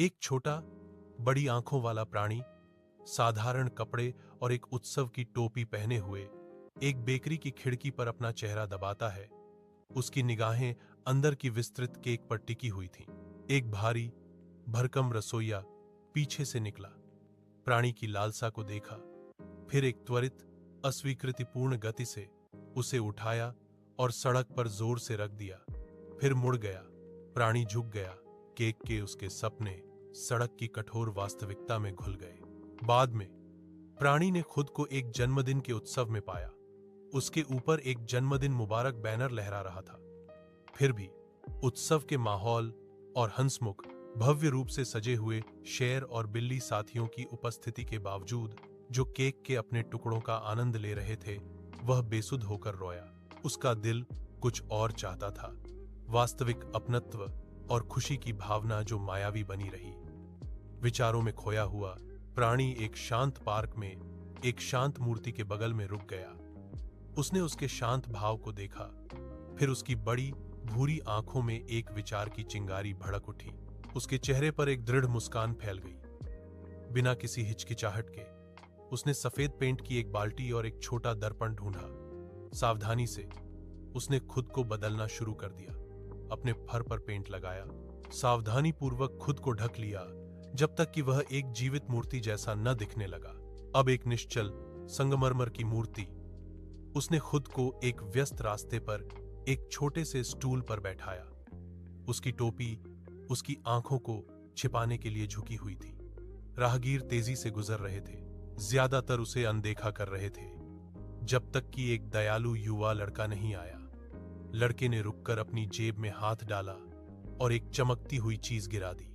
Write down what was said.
एक छोटा, बड़ी आंखों वाला प्राणी, साधारण कपड़े और एक उत्सव की टोपी पहने हुए, एक बेकरी की खिड़की पर अपना चेहरा दबाता है। उसकी निगाहें अंदर की विस्तृत केक पर टिकी हुई थीं। एक भारी, भरकम रसोइया पीछे से निकला, प्राणी की लालसा को देखा, फिर एक त्वरित, अस्वीकृतिपूर्ण गति से उसे उठाया और सड़क पर जोर से रख दिया। फिर मुड़ गया। प्राणी झुक गया। केक के उसके सपने सड़क की कठोर वास्तविकता में घुल गए। बाद में प्राणी ने खुद को एक जन्मदिन के उत्सव में पाया। उसके ऊपर एक जन्मदिन मुबारक बैनर लहरा रहा था। फिर भी उत्सव के माहौल और हंसमुख, भव्य रूप से सजे हुए शेर और बिल्ली साथियों की उपस्थिति के बावजूद, जो केक के अपने टुकड़ों का आनंद ले रहे थे, वह बेसुध होकर रोया। उसका दिल कुछ और चाहता था, वास्तविक अपनत्व और खुशी की भावना जो मायावी बनी रही। विचारों में खोया हुआ प्राणी एक शांत पार्क में एक शांत मूर्ति के बगल में रुक गया। उसने उसके शांत भाव को देखा, फिर उसकी बड़ी भूरी आंखों में एक विचार की चिंगारी भड़क उठी। उसके चेहरे पर एक दृढ़ मुस्कान फैल गई। बिना किसी हिचकिचाहट के उसने सफेद पेंट की एक बाल्टी और एक छोटा दर्पण ढूंढा। सावधानी से उसने खुद को बदलना शुरू कर दिया। अपने फर पर पेंट लगाया, सावधानी पूर्वक खुद को ढक लिया, जब तक कि वह एक जीवित मूर्ति जैसा न दिखने लगा। अब एक निश्चल संगमरमर की मूर्ति। उसने खुद को एक व्यस्त रास्ते पर एक छोटे से स्टूल पर बैठाया। उसकी टोपी उसकी आंखों को छिपाने के लिए झुकी हुई थी। राहगीर तेजी से गुजर रहे थे, ज्यादातर उसे अनदेखा कर रहे थे, जब तक कि एक दयालु युवा लड़का नहीं आया। लड़के ने रुककर अपनी जेब में हाथ डाला और एक चमकती हुई चीज गिरा दी।